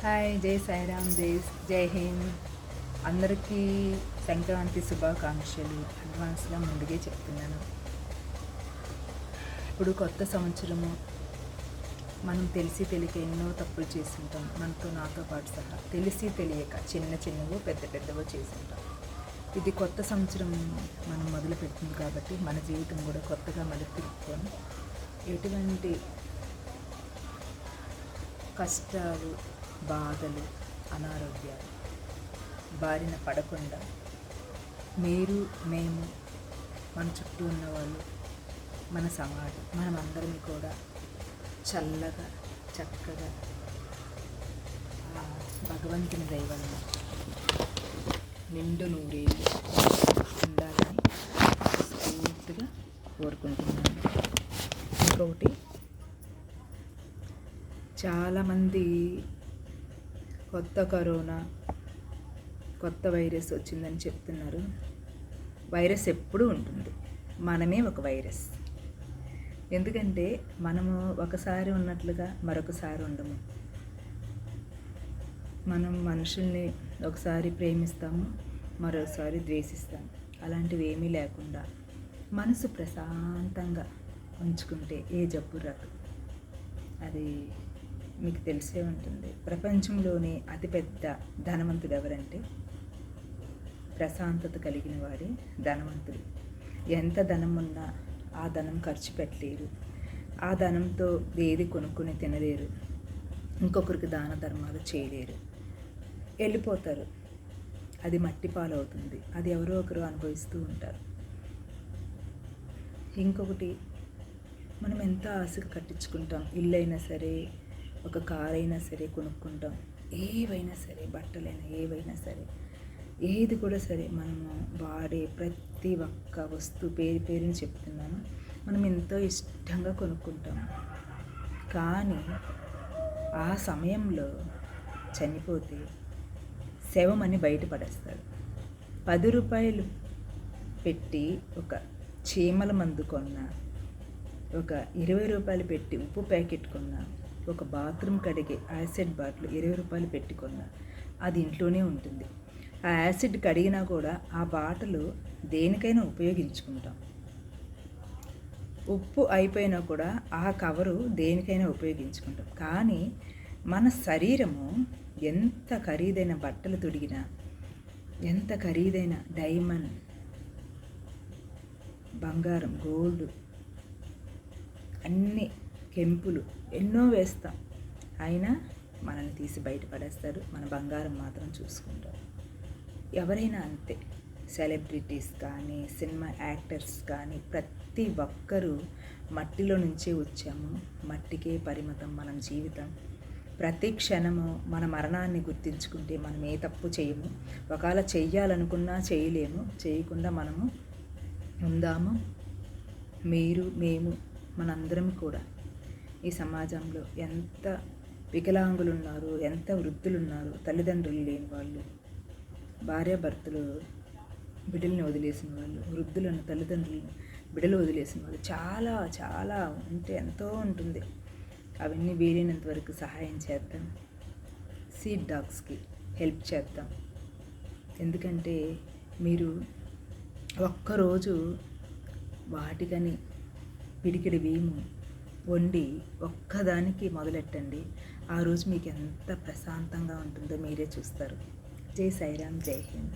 Hi, జై సాయిరామ్, జై హింద్. అందరికీ సంక్రాంతి శుభాకాంక్షలు అడ్వాన్స్గా ముందుగే చెప్తున్నాను. ఇప్పుడు కొత్త సంవత్సరము. మనం తెలిసి తెలియక ఎన్నో తప్పులు చేస్తుంటాం. నాతో పాటు సహా తెలిసి తెలియక చిన్నవో పెద్దవో చేస్తుంటాం. ఇది కొత్త సంవత్సరం మనం మొదలు పెట్టింది కాబట్టి మన జీవితం కూడా కొత్తగా మలుపు తిప్పుకొని ఎటువంటి కష్టాలు, బాధలు, అనారోగ్యాలు బారిన పడకుండా మేము, మన చుట్టూ ఉన్నవాళ్ళు, మన సమాజం, మనమందరం కూడా చల్లగా చక్కగా భగవంతుని దయ వలన నిండు నూరేళ్ళు ఉండాలని పూర్తిగా కోరుకుంటున్నాను. ఇంకొకటి, చాలామంది కొత్త కరోనా, కొత్త వైరస్ వచ్చిందని చెప్తున్నారు. వైరస్ ఎప్పుడూ ఉంటుంది. మనమే ఒక వైరస్. ఎందుకంటే మనము ఒకసారి ఉన్నట్లుగా మరొకసారి ఉండము. మనం మనుషుల్ని ఒకసారి ప్రేమిస్తాము, మరోసారి ద్వేషిస్తాము. అలాంటివి ఏమీ లేకుండా మనసు ప్రశాంతంగా ఉంచుకుంటే ఏ జబ్బు రాదు. అది మీకు తెలిసే ఉంటుంది. ప్రపంచంలోనే అతిపెద్ద ధనవంతుడు ఎవరంటే ప్రశాంతత కలిగిన వాడే ధనవంతుడు. ఎంత ధనం ఉన్నా ఆ ధనం ఖర్చు పెట్టలేరు. ఆ ధనంతో ఏది కొనుక్కొని తినలేరు. ఇంకొకరికి దాన ధర్మాలు చేయలేరు. వెళ్ళిపోతారు. అది మట్టి పాలవుతుంది. అది ఎవరో ఒకరు అనుభవిస్తూ ఉంటారు. ఇంకొకటి, మనం ఎంత ఆశగా కట్టించుకుంటాం. ఇల్లు అయినా సరే, ఒక కార్ అయినా సరే కొనుక్కుంటాం. ఏవైనా సరే, బట్టలైనా ఏవైనా సరే, ఏది కూడా సరే, మనము వాడే ప్రతి ఒక్క వస్తువు పేరుని చెప్తున్నాను, మనం ఎంతో ఇష్టంగా కొనుక్కుంటాం. కానీ ఆ సమయంలో చనిపోతే శవమని బయటపడేస్తారు. 10 రూపాయలు పెట్టి ఒక చీమల మందు కొన్నా, ఒక 20 రూపాయలు పెట్టి ఉప్పు ప్యాకెట్ కొన్నా, ఒక బాత్రూమ్ కడిగే యాసిడ్ బాటిల్ 20 రూపాయలు పెట్టి కొన్నా, అది ఇంట్లోనే ఉంటుంది. ఆ యాసిడ్ కడిగినా కూడా ఆ బాటలు దేనికైనా ఉపయోగించుకుంటాం. ఉప్పు అయిపోయినా కూడా ఆ కవరు దేనికైనా ఉపయోగించుకుంటాం. కానీ మన శరీరము ఎంత ఖరీదైన బట్టలు తొడిగినా, ఎంత ఖరీదైన డైమండ్, బంగారం, గోల్డ్, అన్ని కెంపులు ఎన్నో వేస్తాం. అయినా మనల్ని తీసి బయటపడేస్తారు. మన బంగారం మాత్రం చూసుకుంటారు. ఎవరైనా అంతే. సెలబ్రిటీస్ కానీ, సినిమా యాక్టర్స్ కానీ, ప్రతి ఒక్కరూ మట్టిలో నుంచే వచ్చాము. మట్టికే పరిమితం మన జీవితం. ప్రతి క్షణము మన మరణాన్ని గుర్తించుకుంటే మనం ఏ తప్పు చేయము. ఒకవేళ చెయ్యాలనుకున్నా చేయలేము. చేయకుండా మనము ఉందాము. మేము మనందరం కూడా ఈ సమాజంలో ఎంత వికలాంగులు ఉన్నారు, ఎంత వృద్ధులు ఉన్నారు, తల్లిదండ్రులు లేని వాళ్ళు, భార్యాభర్తలు బిడ్డల్ని వదిలేసిన వాళ్ళు, వృద్ధులను తల్లిదండ్రులను బిడ్డలు వదిలేసిన వాళ్ళు చాలా చాలా ఉంటే ఎంతో ఉంటుంది. అవన్నీ వీలైనంత వరకు సహాయం చేద్దాం. సీడ్ డాగ్స్కి హెల్ప్ చేద్దాం. ఎందుకంటే మీరు ఒక్కరోజు వాటికని పిడికిడి బియ్యము వండి ఒక్కదానికి మొదలెట్టండి. ఆ రోజు మీకు ఎంత ప్రశాంతంగా ఉంటుందో మీరే చూస్తారు. జై సాయిరామ్, జై హింద్.